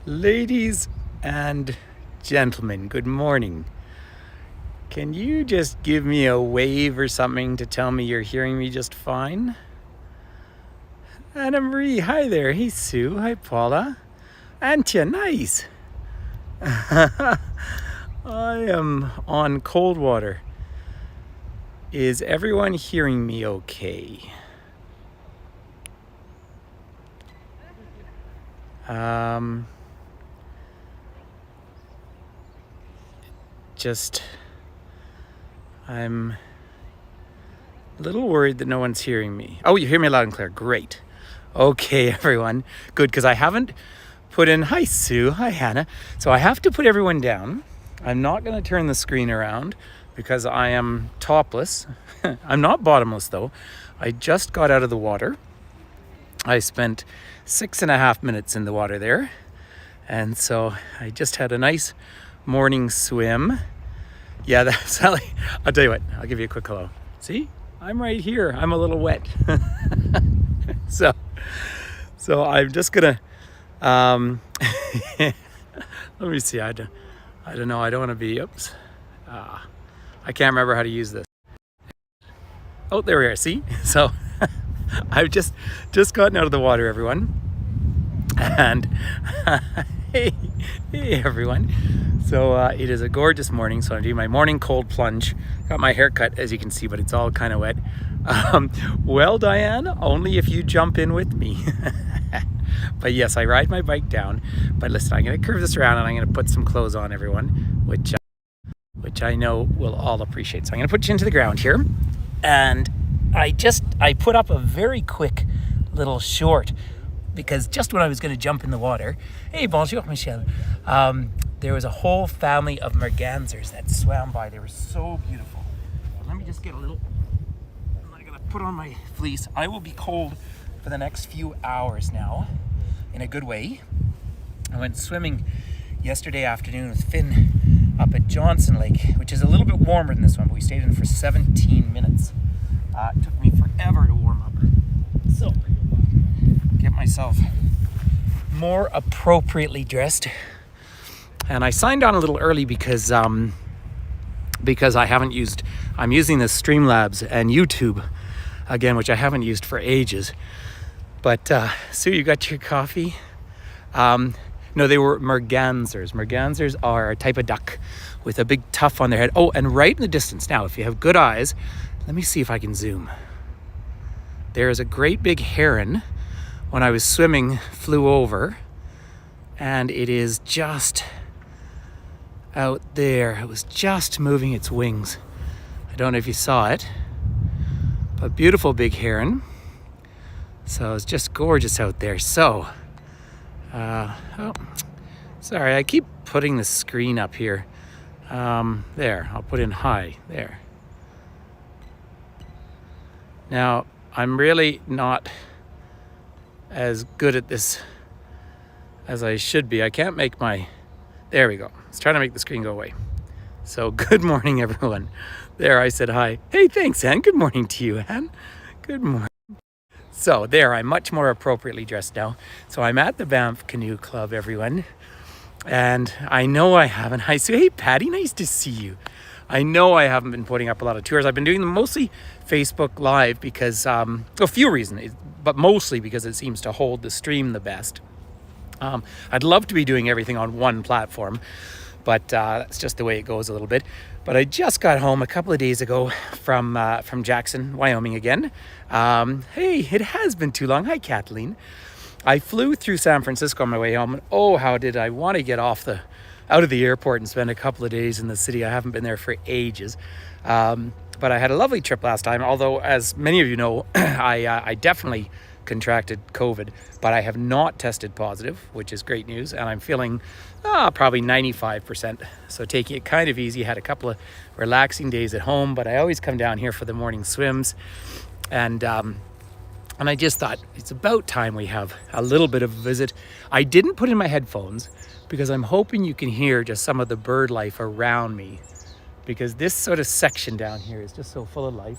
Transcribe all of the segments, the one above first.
Ladies and gentlemen, good morning. Can you just give me a wave or something to tell me you're hearing me just fine? Anna Marie, hi there. Hey Sue, hi Paula. Antje, nice. I am on cold water. Is everyone hearing me okay? I'm a little worried that no one's hearing me. Oh, you hear me loud and clear. Great. Okay, everyone. Good, because I haven't put in, hi Sue, hi Hannah. So I have to put everyone down. I'm not going to turn the screen around because I am topless. I'm not bottomless though. I just got out of the water. I spent 6.5 minutes in the water there. And so I just had a nice morning swim. Yeah, that's Sally. I'll tell you what, I'll give you a quick hello. See, I'm right here. I'm a little wet. So I'm just gonna, let me see. I don't know. I don't want to be, oops. I can't remember how to use this. Oh, there we are. See? So I've just gotten out of the water, everyone. And hey everyone. So it is a gorgeous morning. So I'm doing my morning cold plunge. Got my hair cut, as you can see, but it's all kind of wet. Well, Diane, only if you jump in with me. But yes, I ride my bike down. But listen, I'm going to curve this around and I'm going to put some clothes on, everyone, which I know will all appreciate. So I'm going to put you into the ground here. And I put up a very quick little short because just when I was going to jump in the water, hey, bonjour, Michelle, there was a whole family of mergansers that swam by. They were so beautiful. Let me just get a little, I'm not going to put on my fleece. I will be cold for the next few hours now, in a good way. I went swimming yesterday afternoon with Finn up at Johnson Lake, which is a little bit warmer than this one, but we stayed in for 17 minutes. It took me forever to warm up. So, get myself more appropriately dressed. And I signed on a little early because I'm using the Streamlabs and YouTube again, which I haven't used for ages. But Sue, you got your coffee? No, they were mergansers. Mergansers are a type of duck with a big tuft on their head. Oh, and right in the distance, now, if you have good eyes, let me see if I can zoom. There is a great big heron. When I was swimming, flew over, and it is just out there. It was just moving its wings. I don't know if you saw it, but beautiful big heron. So it's just gorgeous out there. So, oh, sorry, I keep putting the screen up here. There, I'll put in high, there. Now, I'm really not as good at this as I should be. I can't make there we go. It's trying to make the screen go away. So good morning, everyone. There, I said hi. Hey, thanks, Anne. Good morning to you, Anne. Good morning. So there, I'm much more appropriately dressed now. So I'm at the Banff Canoe Club, everyone. And I know I haven't. Hi, Sue. Hey, Patty, nice to see you. I know I haven't been putting up a lot of tours. I've been doing them mostly Facebook Live because, a few reasons, but mostly because it seems to hold the stream the best. I'd love to be doing everything on one platform, but that's just the way it goes a little bit. But I just got home a couple of days ago from Jackson, Wyoming again. Hey, it has been too long. Hi, Kathleen. I flew through San Francisco on my way home, and oh, how did I want to get out of the airport and spend a couple of days in the city. I haven't been there for ages. But I had a lovely trip last time, although as many of you know, I definitely contracted COVID, but I have not tested positive, which is great news. And I'm feeling probably 95%. So taking it kind of easy, had a couple of relaxing days at home, but I always come down here for the morning swims. And I just thought it's about time we have a little bit of a visit. I didn't put in my headphones because I'm hoping you can hear just some of the bird life around me, because this sort of section down here is just so full of life.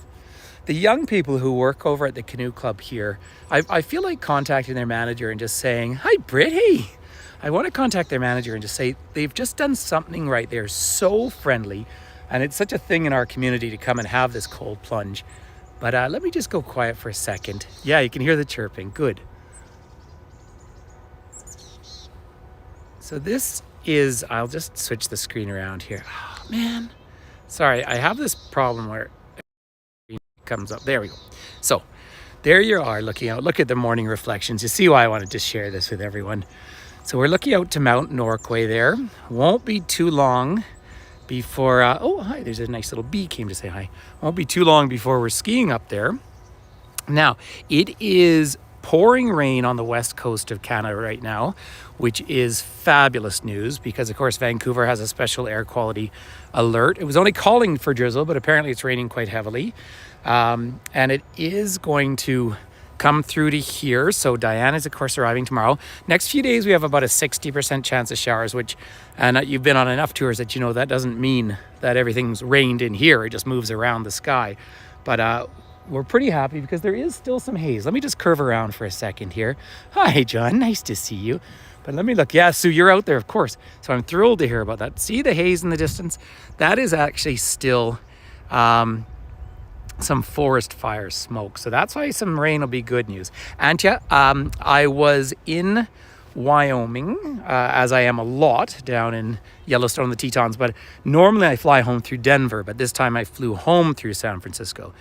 The young people who work over at the canoe club here, I feel like contacting their manager and just saying, hi, Britt, hey, I want to contact their manager and just say they've just done something right. They're so friendly, and it's such a thing in our community to come and have this cold plunge. But let me just go quiet for a second. Yeah, you can hear the chirping. Good. So this is, I'll just switch the screen around here. Oh, man. Sorry, I have this problem where it comes up. There we go. So there you are looking out. Look at the morning reflections. You see why I wanted to share this with everyone. So we're looking out to Mount Norquay there. Won't be too long before, oh, hi, there's a nice little bee came to say hi. Won't be too long before we're skiing up there. Now, it is pouring rain on the west coast of Canada right now, which is fabulous news because, of course, Vancouver has a special air quality alert. It was only calling for drizzle, but apparently it's raining quite heavily. And it is going to come through to here. So Diane is, of course, arriving tomorrow. Next few days, we have about a 60% chance of showers, which, and you've been on enough tours that you know that doesn't mean that everything's rained in here. It just moves around the sky. But we're pretty happy because there is still some haze. Let me just curve around for a second here. Hi, John. Nice to see you. But let me look. Yeah, Sue, you're out there, of course. So I'm thrilled to hear about that. See the haze in the distance? That is actually still some forest fire smoke. So that's why some rain will be good news. And yeah, I was in Wyoming, as I am a lot down in Yellowstone, the Tetons. But normally I fly home through Denver, but this time I flew home through San Francisco.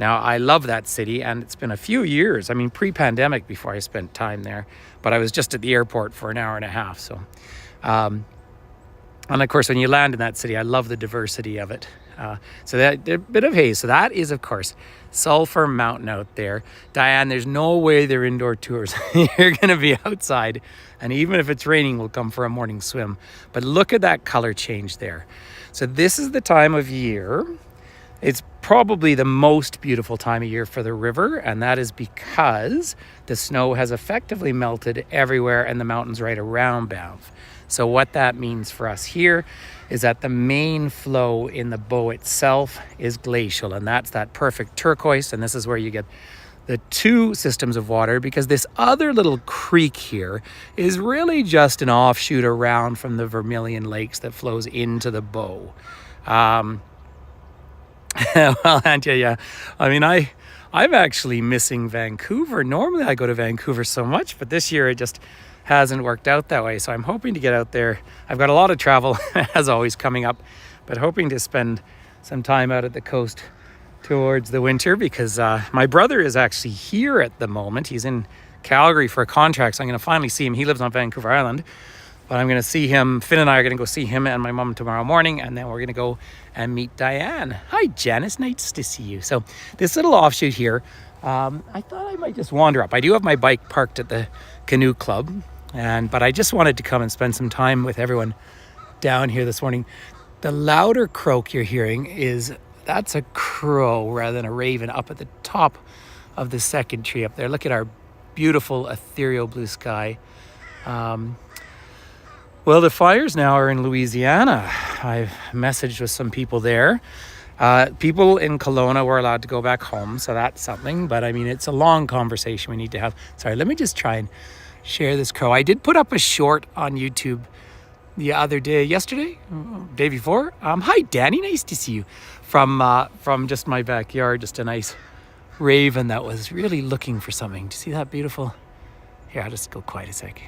Now, I love that city, and it's been a few years, I mean, pre-pandemic before I spent time there, but I was just at the airport for an hour and a half. So, and of course, when you land in that city, I love the diversity of it. So that a bit of haze. So that is, of course, Sulphur Mountain out there. Diane, there's no way they're indoor tours. You're going to be outside, and even if it's raining, we'll come for a morning swim. But look at that color change there. So this is the time of year. It's probably the most beautiful time of year for the river, and that is because the snow has effectively melted everywhere in the mountains right around Banff. So what that means for us here is that the main flow in the bow itself is glacial, and that's that perfect turquoise, and this is where you get the two systems of water, because this other little creek here is really just an offshoot around from the Vermilion Lakes that flows into the bow. Well, Antje, yeah. I mean, I'm actually missing Vancouver. Normally I go to Vancouver so much, but this year it just hasn't worked out that way. So I'm hoping to get out there. I've got a lot of travel, as always, coming up, but hoping to spend some time out at the coast towards the winter, because my brother is actually here at the moment. He's in Calgary for a contract, so I'm going to finally see him. He lives on Vancouver Island. But I'm going to see him, Finn and I are going to go see him and my mom tomorrow morning, and then we're going to go and meet Diane. Hi, Janice. Nice to see you. So this little offshoot here, I thought I might just wander up. I do have my bike parked at the canoe club, but I just wanted to come and spend some time with everyone down here this morning. The louder croak you're hearing that's a crow rather than a raven up at the top of the second tree up there. Look at our beautiful ethereal blue sky. Well, the fires now are in Louisiana. I've messaged with some people there. People in Kelowna were allowed to go back home, so that's something. But I mean, it's a long conversation we need to have. Sorry, let me just try and share this crow. I did put up a short on YouTube the other day, day before. Hi, Danny, nice to see you. From just my backyard, just a nice raven that was really looking for something. Do you see that beautiful? Here, I'll just go quiet a sec.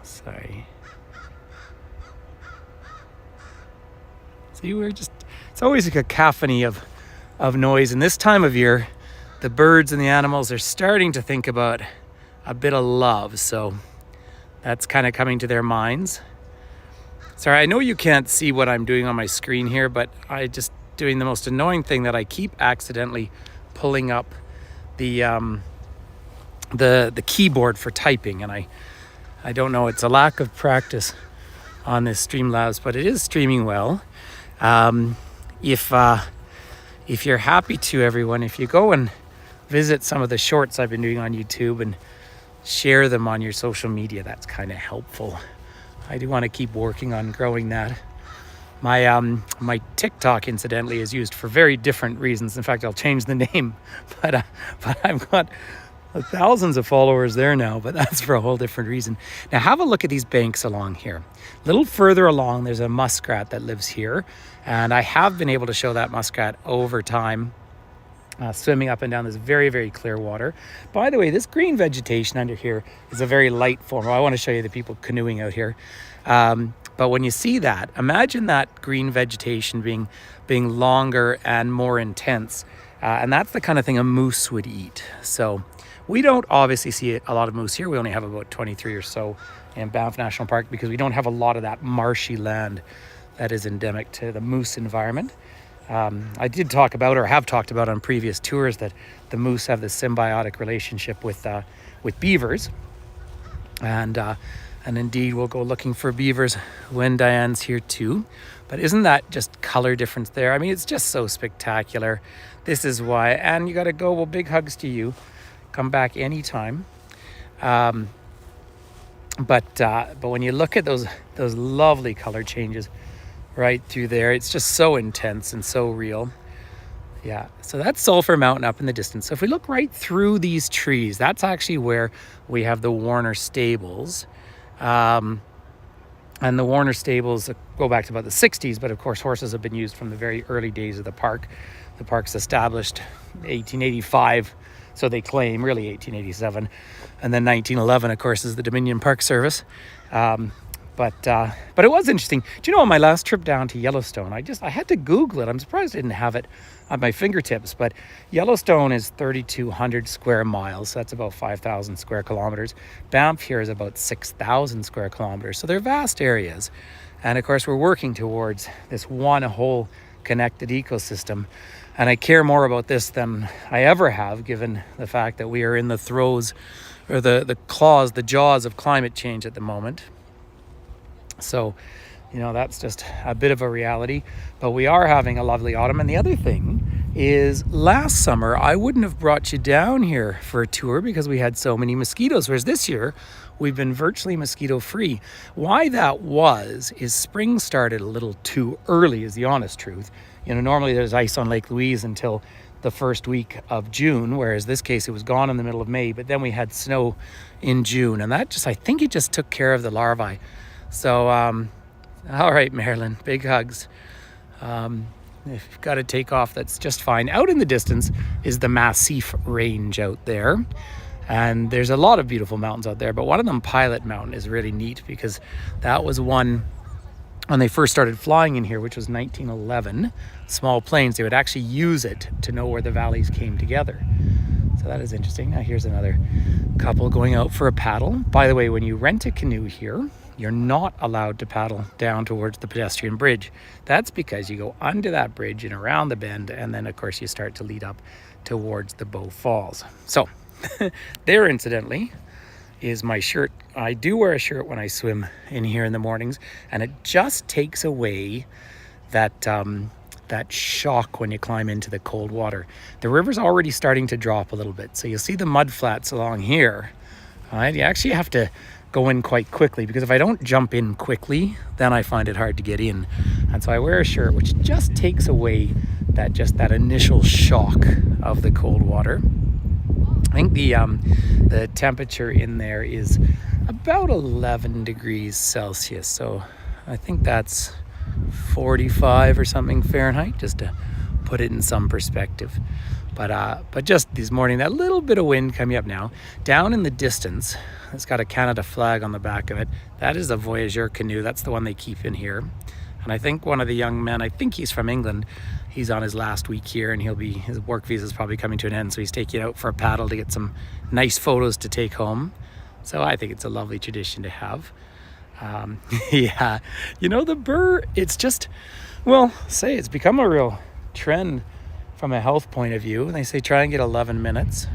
Sorry. See, it's always a cacophony of noise. And this time of year, the birds and the animals are starting to think about a bit of love. So that's kind of coming to their minds. Sorry, I know you can't see what I'm doing on my screen here, but I just doing the most annoying thing that I keep accidentally pulling up the keyboard for typing, and I don't know, it's a lack of practice on this Streamlabs, but it is streaming well. If you're happy to, everyone, if you go and visit some of the shorts I've been doing on YouTube and share them on your social media, that's kind of helpful. I do want to keep working on growing that. My TikTok, incidentally, is used for very different reasons. In fact, I'll change the name, but I've got thousands of followers there now, but that's for a whole different reason. Now have a look at these banks along here. A little further along, there's a muskrat that lives here, and I have been able to show that muskrat over time, swimming up and down this very, very clear water. By the way, this green vegetation under here is a very light form. Well, I want to show you the people canoeing out here. But when you see that, imagine that green vegetation being longer and more intense. And that's the kind of thing a moose would eat. So we don't obviously see a lot of moose here. We only have about 23 or so in Banff National Park because we don't have a lot of that marshy land that is endemic to the moose environment. I did talk about, or have talked about on previous tours, that the moose have this symbiotic relationship with beavers. And indeed, we'll go looking for beavers when Diane's here too. But isn't that just color difference there? I mean, it's just so spectacular. This is why. And you got to go. Well, big hugs to you. Come back anytime. But when you look at those lovely color changes right through there, it's just so intense and so real. Yeah, so that's Sulphur Mountain up in the distance. So if we look right through these trees, that's actually where we have the Warner Stables. And the Warner Stables go back to about the 60s, but of course horses have been used from the very early days of the park. The park's established 1885, so they claim, really 1887. And then 1911, of course, is the Dominion Park Service. But it was interesting. Do you know, on my last trip down to Yellowstone, I had to Google it. I'm surprised I didn't have it at my fingertips. But Yellowstone is 3,200 square miles. So that's about 5,000 square kilometers. Banff here is about 6,000 square kilometers. So they're vast areas. And of course, we're working towards this one whole connected ecosystem. And I care more about this than I ever have, given the fact that we are in the throes, or the jaws of climate change at the moment. So, you know, that's just a bit of a reality, but we are having a lovely autumn. And the other thing is, last summer, I wouldn't have brought you down here for a tour because we had so many mosquitoes, whereas this year we've been virtually mosquito free. Why that is spring started a little too early, is the honest truth. You know, normally there's ice on Lake Louise until the first week of June, whereas this case it was gone in the middle of May, but then we had snow in June, and that I think it just took care of the larvae. So, all right, Marilyn, big hugs. If you've got to take off, that's just fine. Out in the distance is the Massif Range out there. And there's a lot of beautiful mountains out there, but one of them, Pilot Mountain, is really neat because that was one, when they first started flying in here, which was 1911, small planes, they would actually use it to know where the valleys came together. So that is interesting. Now here's another couple going out for a paddle. By the way, when you rent a canoe here, you're not allowed to paddle down towards the pedestrian bridge. That's because you go under that bridge and around the bend, and then of course you start to lead up towards the Bow Falls. So there, incidentally, is my shirt. I do wear a shirt when I swim in here in the mornings, and it just takes away that shock when you climb into the cold water. The river's already starting to drop a little bit, so you'll see the mud flats along here. Right? You actually have to go in quite quickly, because if I don't jump in quickly, then I find it hard to get in. And so I wear a shirt which just takes away that initial shock of the cold water. I think the temperature in there is about 11 degrees Celsius. So I think that's 45 or something Fahrenheit, just to put it in some perspective. But just this morning, that little bit of wind coming up now. Down in the distance, it's got a Canada flag on the back of it. That is a Voyageur canoe. That's the one they keep in here. And I think one of the young men, I think he's from England, he's on his last week here, and his work visa is probably coming to an end, so he's taking it out for a paddle to get some nice photos to take home. So I think it's a lovely tradition to have. Yeah, you know, the burr, it's just, well, it's become a real trend from a health point of view. They say try and get 11 minutes.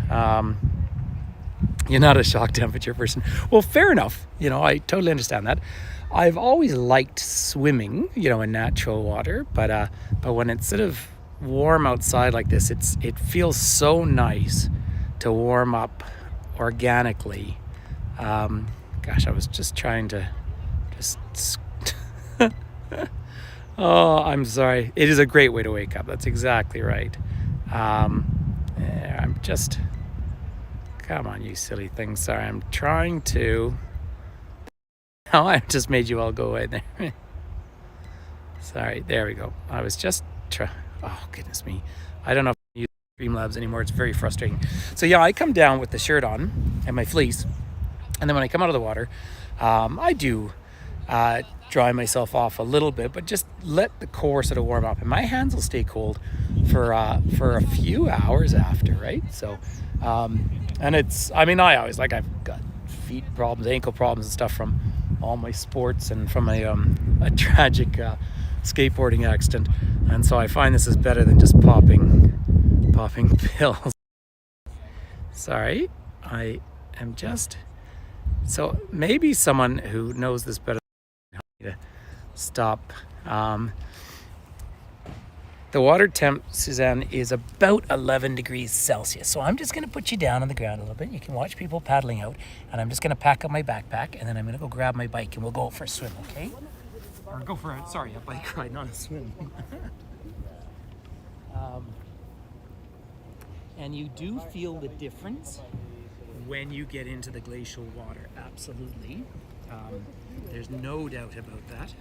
You're not a shock temperature person. Well, fair enough. You know, I totally understand that. I've always liked swimming, you know, in natural water, but when it's sort of warm outside like this, it feels so nice to warm up organically. Gosh, I was just trying to Oh, I'm sorry. It is a great way to wake up. That's exactly right. Yeah, I'm just... Come on, you silly thing. Sorry, I'm trying to... Oh, I just made you all go away there. Sorry, there we go. I was just oh, goodness me. I don't know if I use Streamlabs anymore. It's very frustrating. So yeah, I come down with the shirt on and my fleece. And then when I come out of the water, I do dry myself off a little bit, but just let the core sort of warm up. And my hands will stay cold for a few hours after, right? So, and it's, I mean, I always, like, I've got feet problems, ankle problems and stuff from all my sports and from a tragic skateboarding accident. And so I find this is better than just popping pills. Sorry, I am just... So maybe someone who knows this better than me to stop. The water temp, Suzanne, is about 11 degrees Celsius. So I'm just going to put you down on the ground a little bit. You can watch people paddling out. And I'm just going to pack up my backpack. And then I'm going to go grab my bike and we'll go out for a swim, okay? Or go for a bike ride, not a swim. And you do feel the difference when you get into the glacial water, absolutely. There's no doubt about that.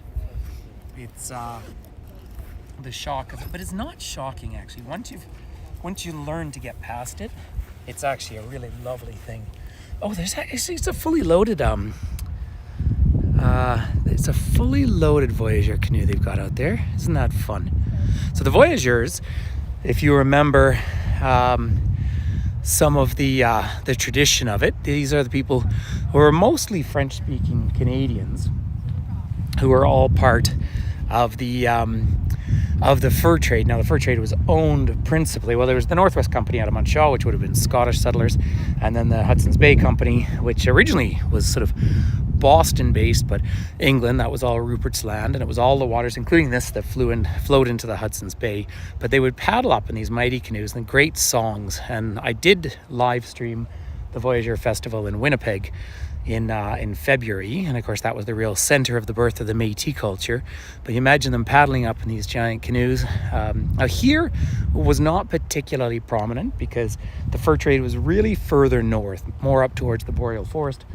It's the shock of it, but it's not shocking actually. Once you learn to get past it, it's actually a really lovely thing. Oh, it's a fully loaded it's a fully loaded Voyageur canoe they've got out there. Isn't that fun? So the Voyageurs, if you remember some of the tradition of it, these are the people who are mostly French-speaking Canadians who are all part of the fur trade. Now, the fur trade was owned principally, well, there was the Northwest Company out of Montreal, which would have been Scottish settlers, and then the Hudson's Bay Company, which originally was sort of Boston-based, but England, that was all Rupert's land, and it was all the waters, including this, that flowed into the Hudson's Bay. But they would paddle up in these mighty canoes and great songs. And I did live stream the Voyageur Festival in Winnipeg in February, and of course that was the real center of the birth of the Métis culture. But you imagine them paddling up in these giant canoes. Now here was not particularly prominent because the fur trade was really further north, more up towards the boreal forest,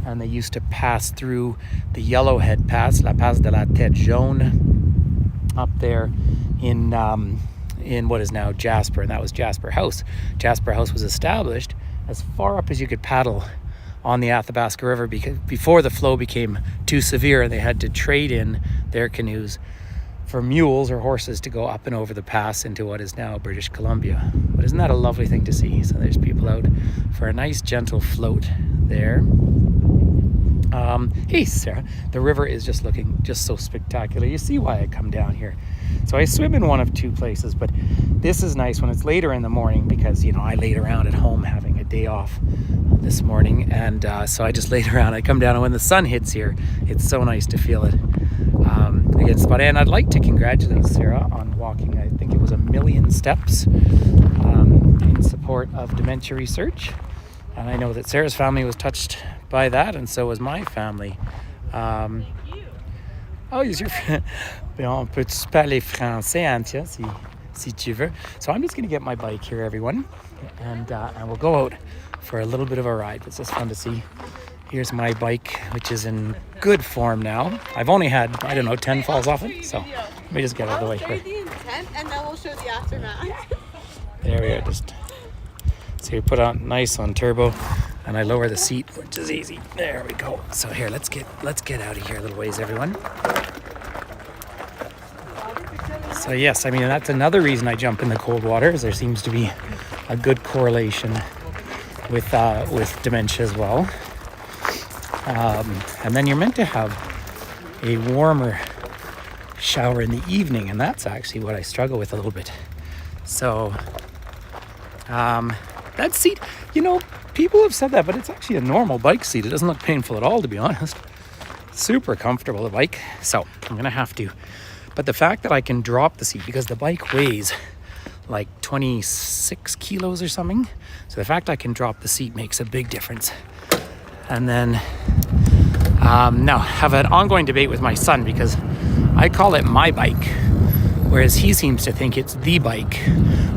and they used to pass through the Yellowhead Pass, La Passe de la Tête Jaune, up there in what is now Jasper, and that was Jasper House. Jasper House was established as far up as you could paddle on the Athabasca River because before the flow became too severe and they had to trade in their canoes for mules or horses to go up and over the pass into what is now British Columbia. But isn't that a lovely thing to see? So there's people out for a nice gentle float there. Hey Sarah, the river is just looking just so spectacular. You see why I come down here. So I swim in one of two places, but this is nice when it's later in the morning because, you know, I laid around at home having a day off this morning, and so I just laid around. I come down, and when the sun hits here, it's so nice to feel it against the body. And I'd like to congratulate Sarah on walking, I think it was 1 million steps in support of dementia research. And I know that Sarah's family was touched by that, and so was my family. Oh, is your friend? On peut parler français, Antia, si tu veux. So I'm just going to get my bike here, everyone, and we'll go out for a little bit of a ride. It's just fun to see. Here's my bike, which is in good form now. I've only had, 10 falls off it, so let me just get out of the way here. The intent, and then we'll show the aftermath. There we go. So you put on nice on turbo, and I lower the seat, which is easy. There we go. So here, let's get out of here a little ways, everyone. So yes, I mean, that's another reason I jump in the cold water, is there seems to be a good correlation with dementia as well. And then you're meant to have a warmer shower in the evening, and that's actually what I struggle with a little bit. So that seat, people have said that, but it's actually a normal bike seat. It doesn't look painful at all, to be honest. Super comfortable, the bike. So I'm gonna have to. But the fact that I can drop the seat, because the bike weighs like 26 kilos or something. So the fact I can drop the seat makes a big difference. And then now have an ongoing debate with my son, because I call it my bike, whereas he seems to think it's the bike.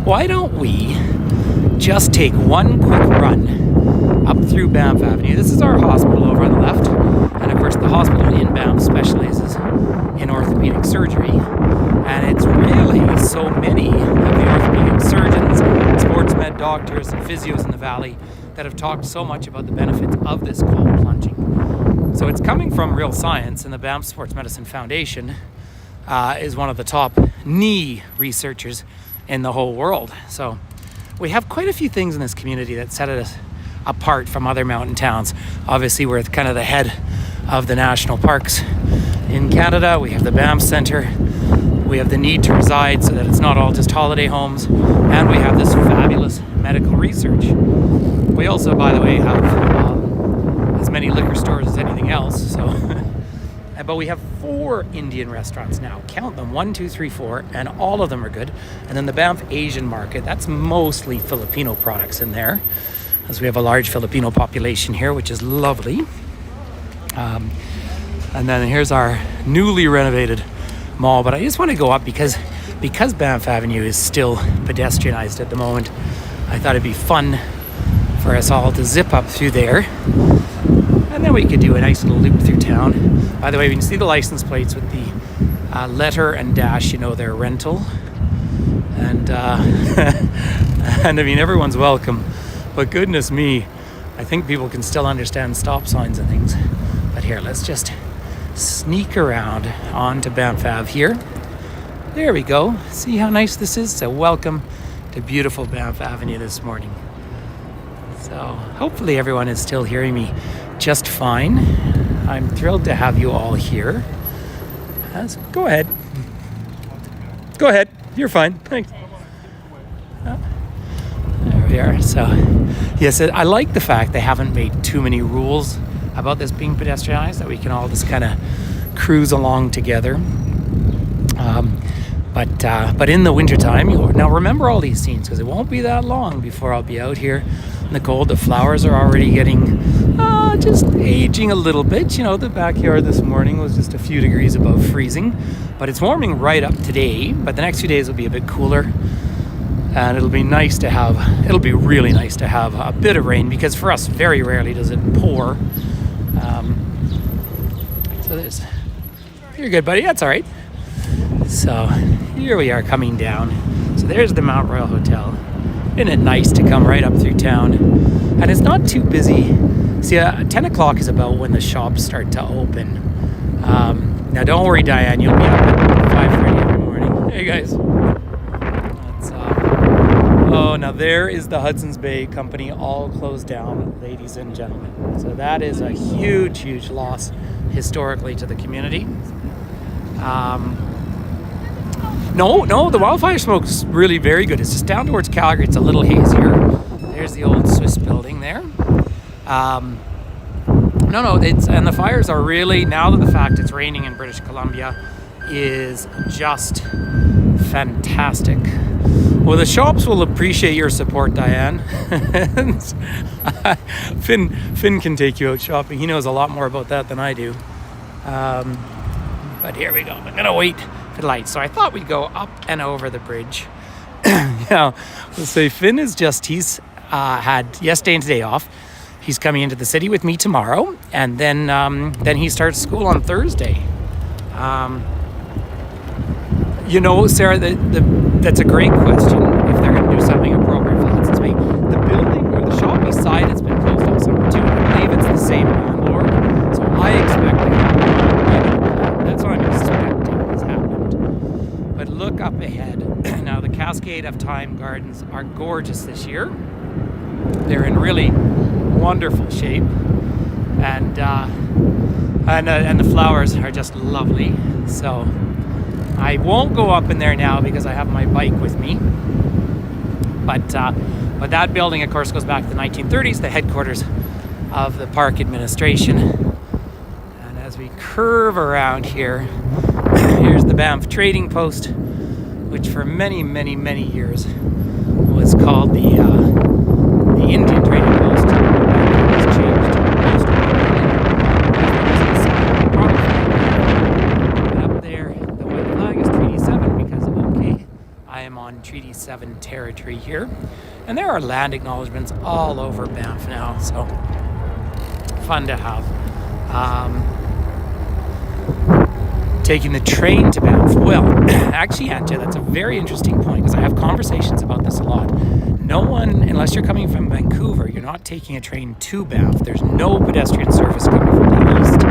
Why don't we just take one quick run up through Banff Avenue? This is our hospital over on the left, and of course the hospital in Banff specializes in orthopedic surgery, and it's really so many of the orthopedic surgeons, sports med doctors, and physios in the valley that have talked so much about the benefits of this cold plunging. So it's coming from real science, and the Banff Sports Medicine Foundation is one of the top knee researchers in the whole world. So we have quite a few things in this community that set us apart from other mountain towns. Obviously, we're kind of the head of the national parks in Canada. We have the Banff Centre. We have the need to reside so that it's not all just holiday homes. And we have this fabulous medical research. We also, by the way, have as many liquor stores as anything else. So, but we have 4 Indian restaurants now. Count them, 1, 2, 3, 4, and all of them are good. And then the Banff Asian market, that's mostly Filipino products in there, as we have a large Filipino population here, which is lovely. And then here's our newly renovated mall. But I just want to go up because Banff Avenue is still pedestrianized at the moment. I thought it'd be fun for us all to zip up through there, and then we could do a nice little loop through town. By the way, when you see the license plates with the letter and dash, you know they're rental. And and I mean, everyone's welcome, but goodness me, I think people can still understand stop signs and things. But here, let's just sneak around onto Banff Ave here. There we go. See how nice this is? So welcome to beautiful Banff Avenue this morning. So hopefully everyone is still hearing me just fine. I'm thrilled to have you all here. Go ahead. Go ahead. You're fine. Thanks. There we are. So yes, I like the fact they haven't made too many rules about this being pedestrianized, that we can all just kind of cruise along together. But in the wintertime, now remember all these scenes, because it won't be that long before I'll be out here in the cold. The flowers are already getting just aging a little bit. You know, the backyard this morning was just a few degrees above freezing, but it's warming right up today. But the next few days will be a bit cooler, and it'll be really nice to have a bit of rain, because for us very rarely does it pour. So you're good, buddy. That's all right. So here we are coming down. So there's the Mount Royal Hotel. Isn't it nice to come right up through town? And it's not too busy. See, 10 o'clock is about when the shops start to open. Now don't worry, Diane, you'll be up at 5:30 every morning. Hey guys. Now there is the Hudson's Bay Company, all closed down, ladies and gentlemen. So that is a huge, huge loss historically to the community. No, the wildfire smoke's really very good. It's just down towards Calgary. It's a little hazier. There's the old Swiss building there. And the fires are really, now that the fact it's raining in British Columbia, is just fantastic. Well, the shops will appreciate your support, Diane. Finn can take you out shopping. He knows a lot more about that than I do. But here we go. I'm gonna wait for the lights. So I thought we'd go up and over the bridge. Now, let's say Finn is he's had yesterday and today off. He's coming into the city with me tomorrow, and then he starts school on Thursday. Sarah, that's a great question. If they're going to do something appropriate for Hudson's Bay, the building or the shop beside it's been closed all summer too. I believe it's the same landlord, so I expect that's what I'm expecting has happened. But look up ahead. Now the Cascade of Time Gardens are gorgeous this year. They're in really wonderful shape, and the flowers are just lovely. So I won't go up in there now because I have my bike with me. But that building, of course, goes back to the 1930s, the headquarters of the park administration. And as we curve around here, here's the Banff Trading Post, which for many, many, many years was called the Indian Trading Post. It was changed to the Post. And up there And there are land acknowledgements all over Banff now, so fun to have. Taking the train to Banff. Well, actually, Anja, that's a very interesting point because I have conversations about this a lot. No one, unless you're coming from Vancouver, you're not taking a train to Banff. There's no pedestrian service coming from the east.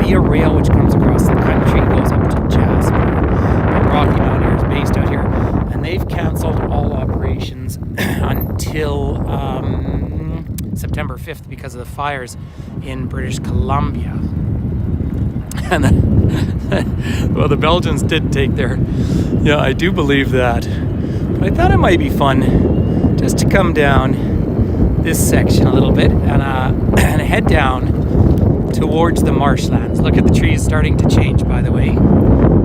Via rail, which comes across the country, goes up to Jasper. The Rocky Mountain is based out here, and they've canceled all operations until September 5th because of the fires in British Columbia. And well, the Belgians did take their, yeah, I do believe that. But I thought it might be fun just to come down this section a little bit and head down towards the marshlands. Look at the trees starting to change, by the way.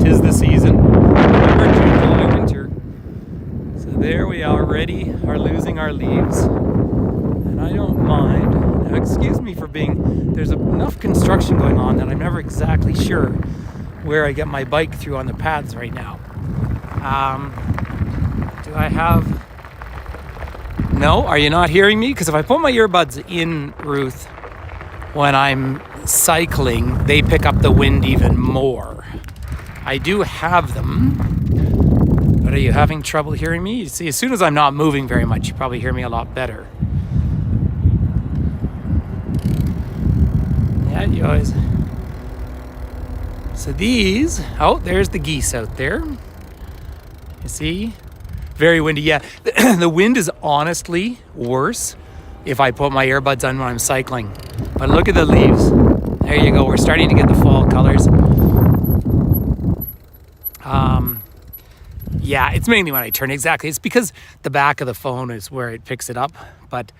'Tis the season. November, June, July, winter. So there we already are losing our leaves. And I don't mind. Now, excuse me for there's enough construction going on that I'm never exactly sure where I get my bike through on the paths right now. Do I have... No, are you not hearing me? Because if I put my earbuds in, Ruth, when I'm cycling, they pick up the wind even more. I do have them, but are you having trouble hearing me? You see, as soon as I'm not moving very much, you probably hear me a lot better. Yeah, you always... So these... Oh, there's the geese out there. You see? Very windy. Yeah, the wind is honestly worse if I put my earbuds on when I'm cycling. But look at the leaves. There you go. We're starting to get the fall colors. Yeah, it's mainly when I turn. Exactly. It's because the back of the phone is where it picks it up. But,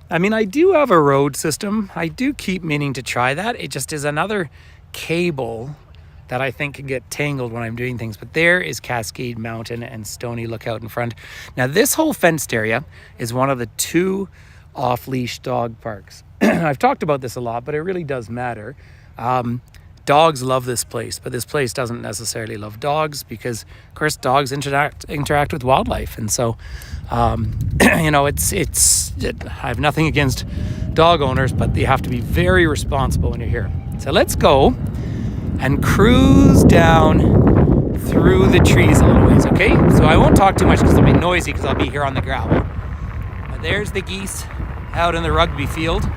I mean, I do have a road system. I do keep meaning to try that. It just is another cable that I think can get tangled when I'm doing things. But there is Cascade Mountain and Stony Lookout in front. Now, this whole fenced area is one of the 2 off-leash dog parks. I've talked about this a lot, but it really does matter. Dogs love this place, but this place doesn't necessarily love dogs because, of course, dogs interact with wildlife. And so, you know, I have nothing against dog owners, but you have to be very responsible when you're here. So let's go and cruise down through the trees a little ways, okay? So I won't talk too much because it'll be noisy because I'll be here on the gravel. But there's the geese out in the rugby field.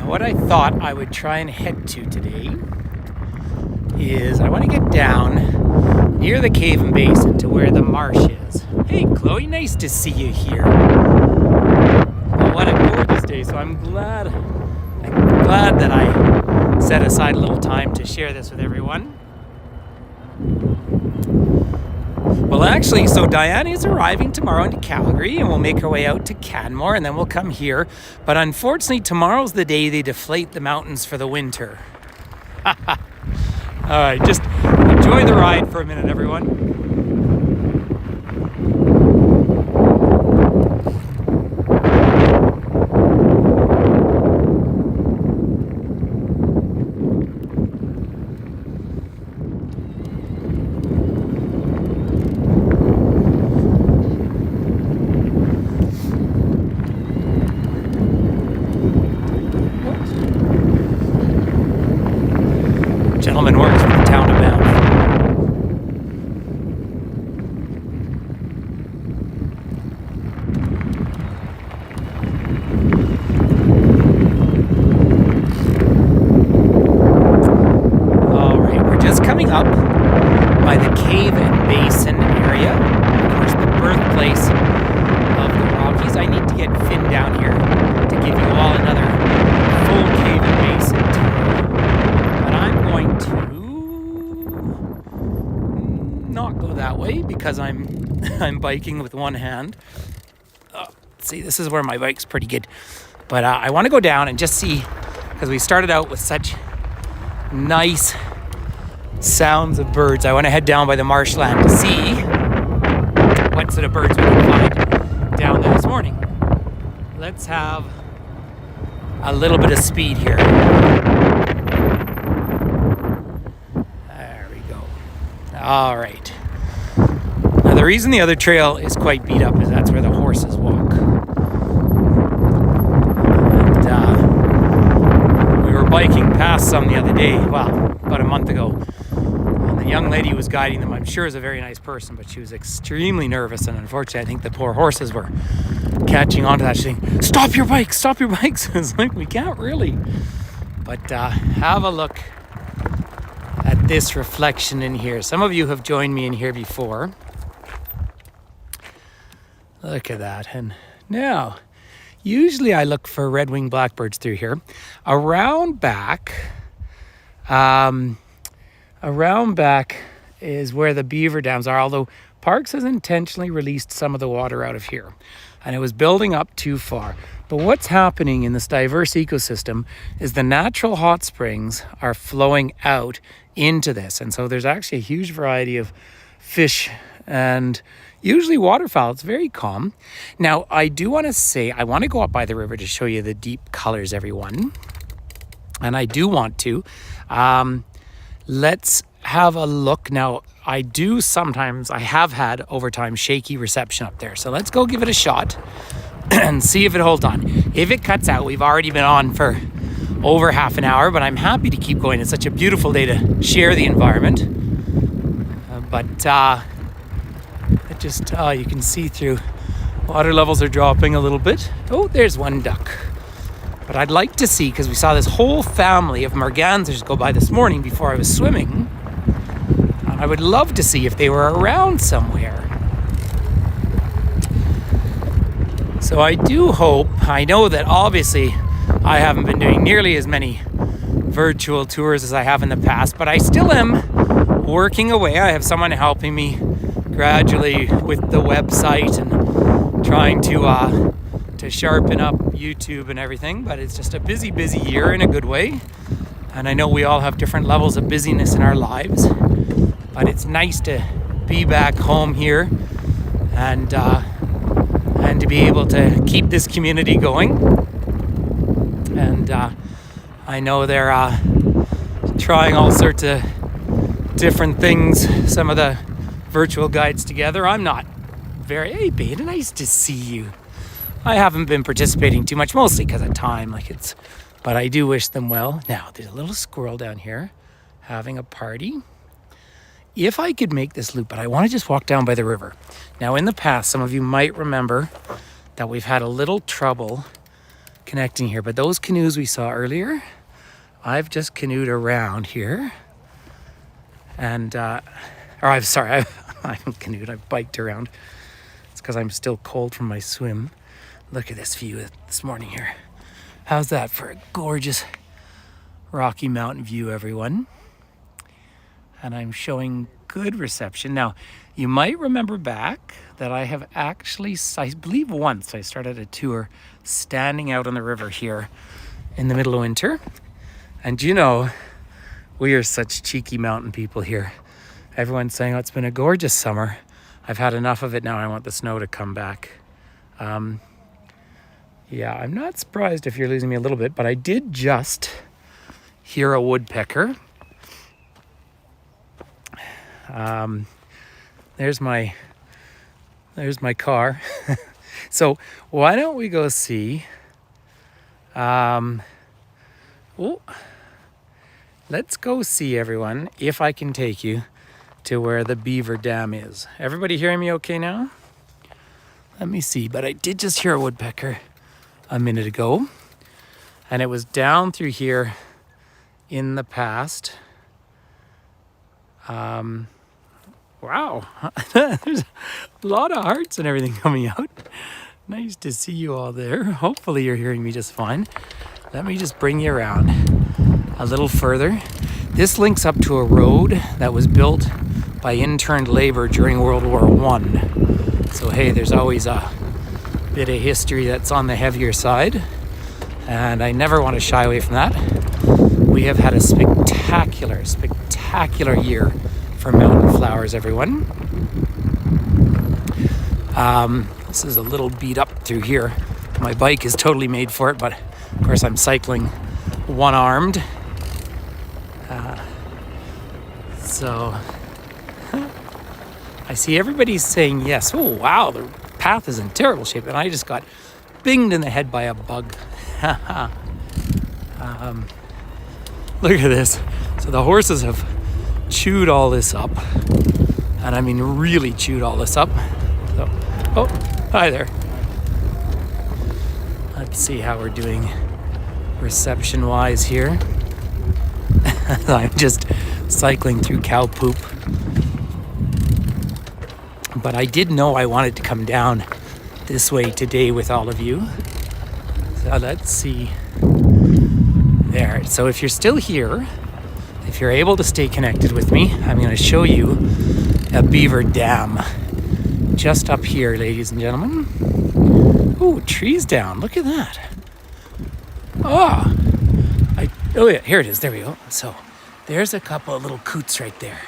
What I thought I would try and head to today is I want to get down near the cave and basin to where the marsh is. Hey Chloe, nice to see you here. Oh, what a gorgeous day. So I'm glad that I set aside a little time to share this with everyone. Well, actually, so Diane is arriving tomorrow into Calgary, and we'll make her way out to Canmore, and then we'll come here. But unfortunately, tomorrow's the day they deflate the mountains for the winter. All right, just enjoy the ride for a minute, everyone. Gentleman works for the town of Banff. All right, we're just coming up by the cave and basin area. Of course, the birthplace of the Rockies. I need to get Finn down here to give you all another full cave and basin tour. But I'm going to not go that way because I'm biking with one hand. See, this is where my bike's pretty good. But I want to go down and just see because we started out with such nice sounds of birds. I want to head down by the marshland to see what sort of birds we can find down there this morning. Let's have a little bit of speed here. There we go. All right. Now the reason the other trail is quite beat up is that's where the horses walk. And we were biking past some the other day, well, about a month ago. And the young lady who was guiding them, I'm sure is a very nice person, but she was extremely nervous, and unfortunately I think the poor horses were catching on to that. She's saying, stop your bikes, stop your bikes. It's like, we can't really. But have a look at this reflection in here. Some of you have joined me in here before. Look at that. And now, usually I look for red-winged blackbirds through here. Around back is where the beaver dams are, although Parks has intentionally released some of the water out of here, and it was building up too far. But what's happening in this diverse ecosystem is the natural hot springs are flowing out into this, and so there's actually a huge variety of fish and usually waterfowl. It's very calm. Now, I do want to say, I want to go up by the river to show you the deep colors, everyone. And I do want to. Let's have a look. Now, I have had over time shaky reception up there. So let's go give it a shot and see if it holds on. If it cuts out, we've already been on for over half an hour, but I'm happy to keep going. It's such a beautiful day to share the environment. You can see through, water levels are dropping a little bit. Oh, there's one duck. But I'd like to see, because we saw this whole family of mergansers go by this morning before I was swimming. And I would love to see if they were around somewhere. So I do hope, I know that obviously I haven't been doing nearly as many virtual tours as I have in the past, but I still am working away. I have someone helping me gradually with the website and trying to sharpen up YouTube and everything, but it's just a busy year in a good way. And I know we all have different levels of busyness in our lives, but it's nice to be back home here and to be able to keep this community going. And I know they're trying all sorts of different things, some of the virtual guides together. I'm not hey Beta, nice to see you. I haven't been participating too much, mostly because of time, but I do wish them well. Now, there's a little squirrel down here having a party. If I could make this loop, but I want to just walk down by the river. Now, in the past, some of you might remember that we've had a little trouble connecting here, but those canoes we saw earlier, I've just canoed around here. And, I haven't canoed, I've biked around. It's because I'm still cold from my swim. Look at this view this morning here. How's that for a gorgeous Rocky Mountain view, everyone? And I'm showing good reception. Now, you might remember back that I have actually, I believe once I started a tour standing out on the river here in the middle of winter. And you know, we are such cheeky mountain people here. Everyone's saying, oh, it's been a gorgeous summer. I've had enough of it now. I want the snow to come back. Yeah, I'm not surprised if you're losing me a little bit, but I did just hear a woodpecker. There's my car. So why don't we go see, let's go see, everyone, if I can take you to where the beaver dam is. Everybody hearing me okay now? Let me see, but I did just hear a woodpecker a minute ago, and it was down through here in the past. Wow, there's a lot of hearts and everything coming out. Nice to see you all there. Hopefully you're hearing me just fine. Let me just bring you around a little further. This links up to a road that was built by interned labor during World War I. So hey, there's always a bit of history that's on the heavier side. and I never want to shy away from that. We have had a spectacular, spectacular year for mountain flowers, everyone. This is a little beat up through here. My bike is totally made for it, but of course I'm cycling one-armed. So I see everybody's saying yes. Oh, wow, the path is in terrible shape, and I just got binged in the head by a bug. Look at this. So the horses have chewed all this up, and I mean really chewed all this up. So, oh, hi there. Let's see how we're doing reception-wise here. I'm just cycling through cow poop. But I did know I wanted to come down this way today with all of you. So let's see. There. So if you're still here, if you're able to stay connected with me, I'm going to show you a beaver dam just up here, ladies and gentlemen. Ooh, trees down. Look at that. Oh yeah, here it is. There we go. So there's a couple of little coots right there.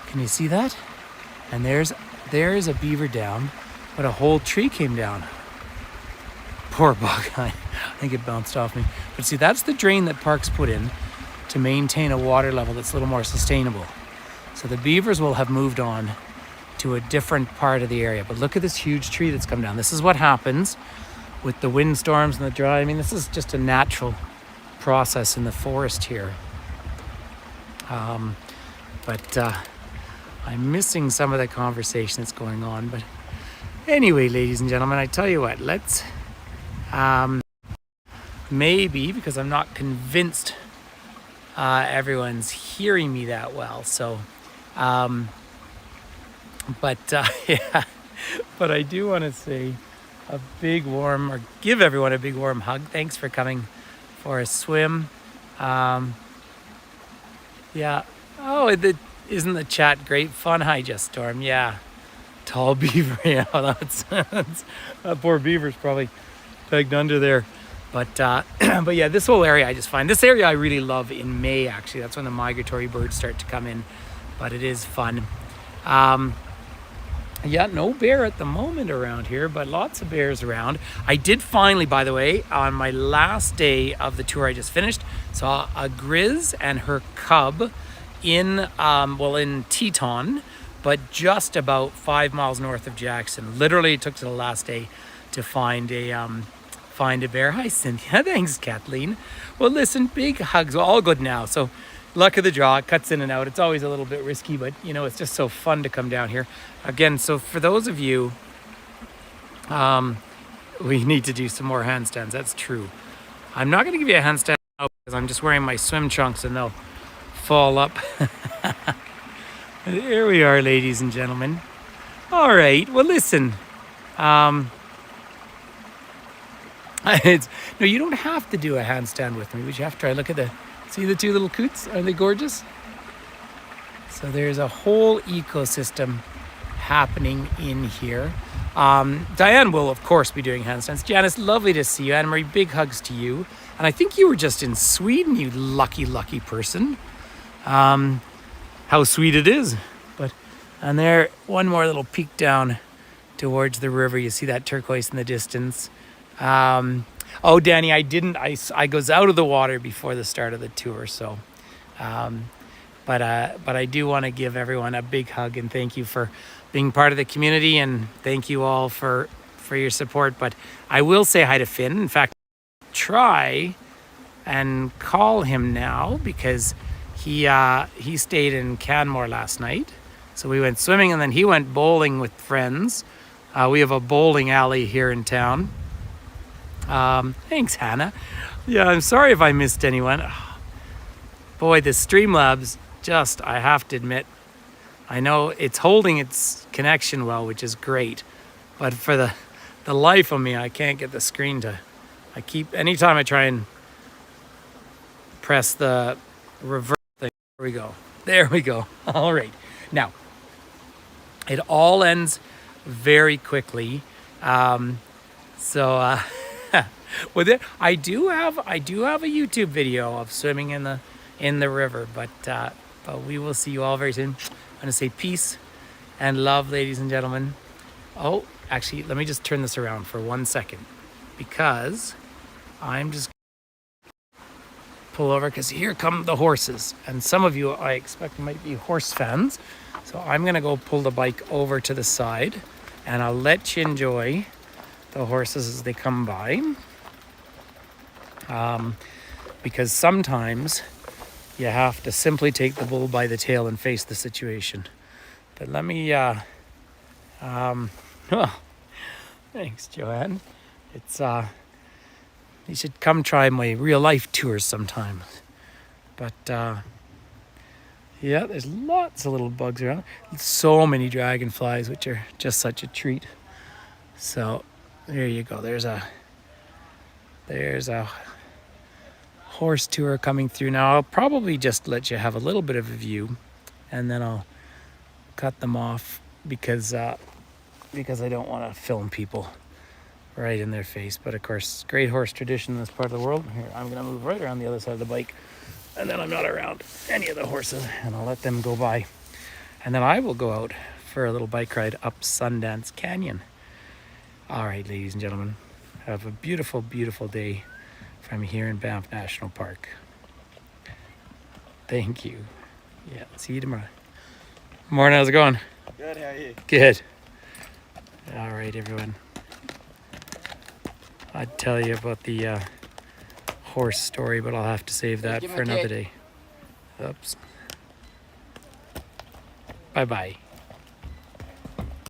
Can you see that? And there's a beaver dam, but a whole tree came down. Poor bug. I think it bounced off me. But see, that's the drain that Parks put in to maintain a water level that's a little more sustainable. So the beavers will have moved on to a different part of the area. But look at this huge tree that's come down. This is what happens with the windstorms and the dry. I mean, this is just a natural process in the forest here. But I'm missing some of the conversation that's going on. But anyway, ladies and gentlemen, I tell you what, let's maybe, because I'm not convinced everyone's hearing me that well. So, yeah, but I do want to say a big warm, or give everyone a big warm hug. Thanks for coming for a swim. Yeah. Oh, isn't the chat great fun? Hi, Just Storm. Yeah. Tall beaver. Yeah, that's that poor beaver's probably pegged under there. But but yeah, this whole area I just find, this area I really love in May, actually. That's when the migratory birds start to come in. But it is fun. Yeah, no bear at the moment around here, but lots of bears around. I did finally, by the way, on my last day of the tour I just finished, saw a grizz and her cub in Teton, but just about 5 miles north of Jackson. Literally, it took to the last day to find a bear. Hi, Cynthia. Thanks, Kathleen. Well, listen, big hugs. Well, all good now. So, luck of the draw. It cuts in and out. It's always a little bit risky, but, you know, it's just so fun to come down here. Again, so for those of you, we need to do some more handstands. That's true. I'm not going to give you a handstand now because I'm just wearing my swim trunks and they'll fall up. There we are, ladies and gentlemen. All right. Well, listen. No, you don't have to do a handstand with me, but you have to try. Look at see the two little coots? Are they gorgeous? So there's a whole ecosystem happening in here. Diane will, of course, be doing handstands. Janice, lovely to see you. Anna Marie, big hugs to you. And I think you were just in Sweden, you lucky, lucky person. How sweet it is. And there, one more little peek down towards the river. You see that turquoise in the distance. Oh, Danny, I goes out of the water before the start of the tour. So, but I do want to give everyone a big hug and thank you for being part of the community, and thank you all for your support. But I will say hi to Finn. In fact, try and call him now because he stayed in Canmore last night. So we went swimming and then he went bowling with friends. We have a bowling alley here in town. Thanks, Hannah. Yeah, I'm sorry if I missed anyone. Boy, the Streamlabs, just, I have to admit, I know it's holding its connection well, which is great. But for the life of me, I can't get the screen to, anytime I try and press the reverse thing, there we go. All right. Now, it all ends very quickly. Well, there, I do have a YouTube video of swimming in the river, but we will see you all very soon. I'm gonna say peace and love, ladies and gentlemen. Oh, actually, let me just turn this around for 1 second, because I'm just pull over because here come the horses, and some of you I expect might be horse fans. So I'm gonna go pull the bike over to the side, and I'll let you enjoy the horses as they come by. Because sometimes you have to simply take the bull by the tail and face the situation. But let me, oh, thanks, Joanne. It's, you should come try my real life tours sometime. But, yeah, there's lots of little bugs around. So many dragonflies, which are just such a treat. So, there you go. There's a horse tour coming through now. I'll probably just let you have a little bit of a view, and then I'll cut them off because I don't want to film people right in their face. But of course, great horse tradition in this part of the world. Here, I'm gonna move right around the other side of the bike, and then I'm not around any of the horses, and I'll let them go by, and then I will go out for a little bike ride up Sundance Canyon. All right, ladies and gentlemen, have a beautiful, beautiful day from here in Banff National Park. Thank you. Yeah, see you tomorrow. Morning, how's it going? Good, how are you? Good. All right, everyone. I'd tell you about the horse story, but I'll have to save that for another day. Oops. Bye-bye.